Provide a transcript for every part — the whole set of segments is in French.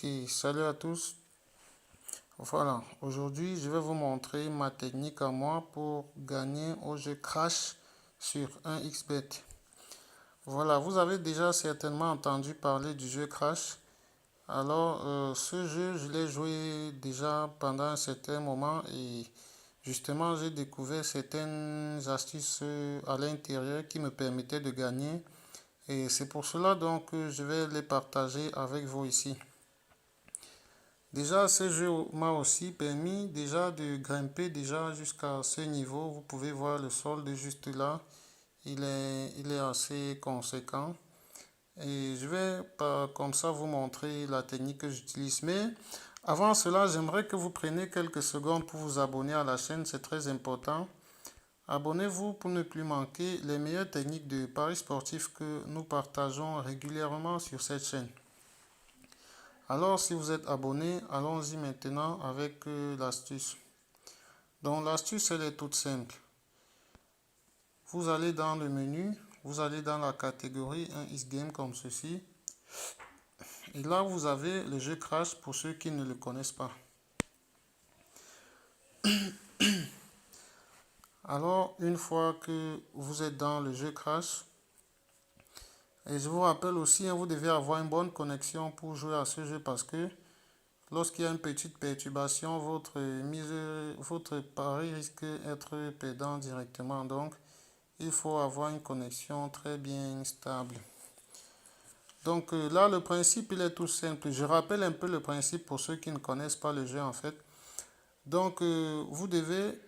Ok, salut à tous. Voilà, aujourd'hui je vais vous montrer ma technique à moi pour gagner au jeu Crash sur 1xBet. Voilà, vous avez déjà certainement entendu parler du jeu Crash. Alors, ce jeu, je l'ai joué déjà pendant un certain moment et justement, j'ai découvert certaines astuces à l'intérieur qui me permettaient de gagner. Et c'est pour cela donc que je vais les partager avec vous ici. Déjà, ce jeu m'a aussi permis déjà de grimper déjà jusqu'à ce niveau. Vous pouvez voir le solde juste là. Il est assez conséquent. Et je vais pas comme ça vous montrer la technique que j'utilise. Mais avant cela, j'aimerais que vous preniez quelques secondes pour vous abonner à la chaîne. C'est très important. Abonnez-vous pour ne plus manquer les meilleures techniques de paris sportifs que nous partageons régulièrement sur cette chaîne. Alors, si vous êtes abonné, allons-y maintenant avec l'astuce. Donc, l'astuce, elle est toute simple. Vous allez dans le menu, vous allez dans la catégorie 1x Game comme ceci. Et là, vous avez le jeu Crash pour ceux qui ne le connaissent pas. Alors, une fois que vous êtes dans le jeu Crash, et je vous rappelle aussi, vous devez avoir une bonne connexion pour jouer à ce jeu parce que lorsqu'il y a une petite perturbation, votre pari risque d'être perdant directement. Donc, il faut avoir une connexion très bien stable. Donc là, le principe, il est tout simple. Je rappelle un peu le principe pour ceux qui ne connaissent pas le jeu en fait. Donc, vous devez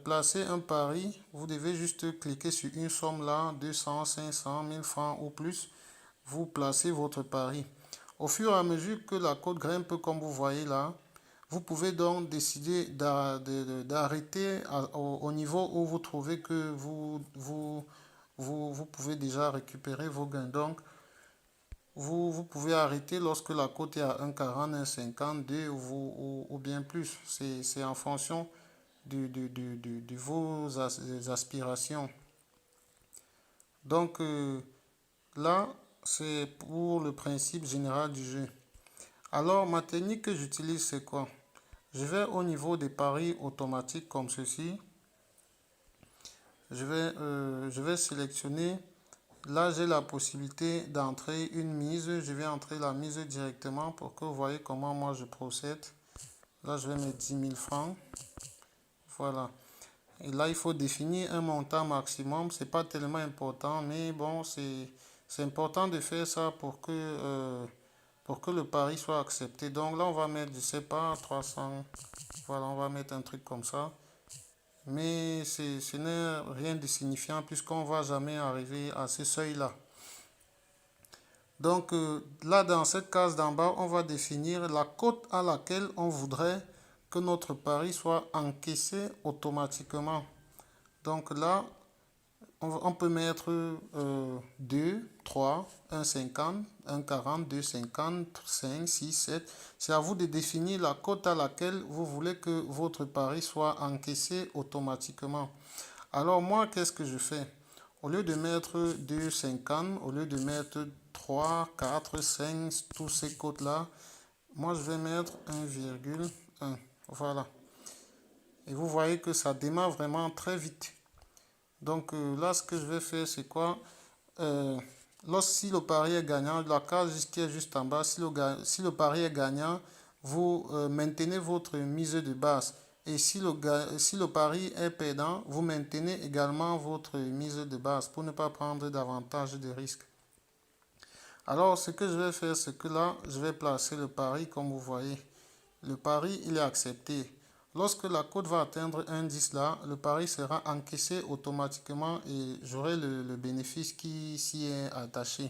placer un pari. Vous devez juste cliquer sur une somme là, 200, 500, 1000 francs ou plus. Vous placez votre pari. Au fur et à mesure que la cote grimpe, comme vous voyez là, vous pouvez donc décider d'arrêter au niveau où vous trouvez que vous pouvez déjà récupérer vos gains. Donc, vous pouvez arrêter lorsque la cote est à 1,40, 1,52 ou bien plus. C'est en fonction de vos aspirations. Donc, là, c'est pour le principe général du jeu. Alors, ma technique que j'utilise, c'est quoi? Je vais au niveau des paris automatiques comme ceci. Je vais sélectionner. Là, j'ai la possibilité d'entrer une mise. Je vais entrer la mise directement pour que vous voyez comment moi je procède. Là, je vais mettre 10 000 francs. Voilà. Et là, il faut définir un montant maximum. C'est pas tellement important, mais bon, c'est important de faire ça pour que le pari soit accepté. Donc là, on va mettre, je sais pas, 300. Voilà, on va mettre un truc comme ça. Mais ce n'est rien de signifiant puisqu'on ne va jamais arriver à ce seuil-là. Donc là, dans cette case d'en bas, on va définir la cote à laquelle on voudrait que notre pari soit encaissé automatiquement. Donc là, on peut mettre 2, 3, 1,50, 1,40, 2,50, 5, 6, 7. C'est à vous de définir la cote à laquelle vous voulez que votre pari soit encaissé automatiquement. Alors moi, qu'est-ce que je fais? Au lieu de mettre 2,50, au lieu de mettre 3, 4, 5, tous ces cotes-là, moi je vais mettre 1,1. Voilà. Et vous voyez que ça démarre vraiment très vite. Donc là, ce que je vais faire, c'est quoi? Si le pari est gagnant, la case qui est juste en bas, si le pari est gagnant, vous maintenez votre mise de base. Et si le pari est perdant, vous maintenez également votre mise de base pour ne pas prendre davantage de risques. Alors, ce que je vais faire, c'est que là, je vais placer le pari comme vous voyez. Le pari, il est accepté. Lorsque la cote va atteindre 1,10 là, le pari sera encaissé automatiquement et j'aurai le bénéfice qui s'y est attaché.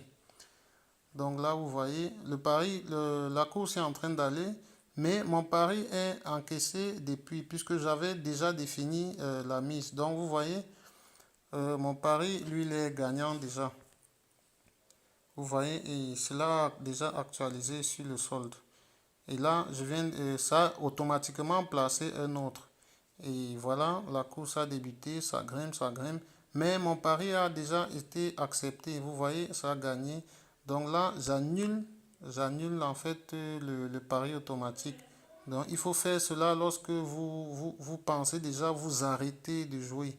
Donc là, vous voyez, le pari, la course est en train d'aller, mais mon pari est encaissé depuis, puisque j'avais déjà défini la mise. Donc vous voyez, mon pari, lui, il est gagnant déjà. Vous voyez, et cela a déjà actualisé sur le solde. Et là, je viens ça automatiquement placer un autre. Et voilà, la course a débuté, ça grimpe, ça grimpe. Mais mon pari a déjà été accepté. Vous voyez, ça a gagné. Donc là, j'annule j'annule en fait le pari automatique. Donc il faut faire cela lorsque vous pensez déjà vous arrêter de jouer.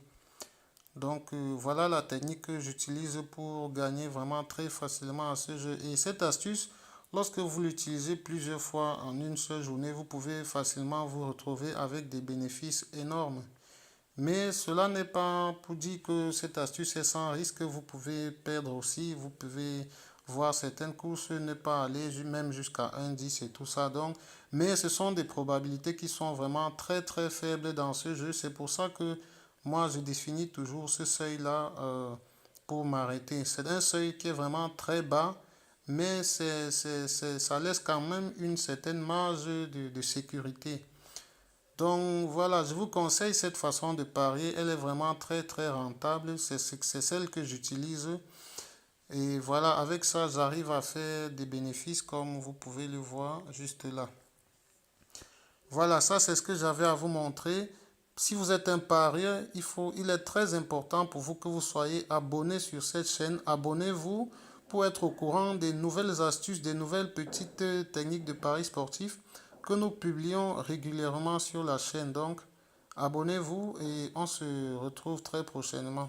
Donc voilà la technique que j'utilise pour gagner vraiment très facilement à ce jeu. Et cette astuce, lorsque vous l'utilisez plusieurs fois en une seule journée, vous pouvez facilement vous retrouver avec des bénéfices énormes. Mais cela n'est pas pour dire que cette astuce est sans risque. Vous pouvez perdre aussi. Vous pouvez voir certaines courses ne pas aller même jusqu'à 1,10 et tout ça. Donc, mais ce sont des probabilités qui sont vraiment très très faibles dans ce jeu. C'est pour ça que moi je définis toujours ce seuil-là pour m'arrêter. C'est un seuil qui est vraiment très bas. Mais ça laisse quand même une certaine marge de sécurité. Donc voilà, je vous conseille cette façon de parier. Elle est vraiment très très rentable. C'est celle que j'utilise. Et voilà, avec ça, j'arrive à faire des bénéfices comme vous pouvez le voir juste là. Voilà, ça c'est ce que j'avais à vous montrer. Si vous êtes un parieur, il est très important pour vous que vous soyez abonné sur cette chaîne. Abonnez-vous pour être au courant des nouvelles astuces, des nouvelles petites techniques de paris sportifs que nous publions régulièrement sur la chaîne. Donc, abonnez-vous et on se retrouve très prochainement.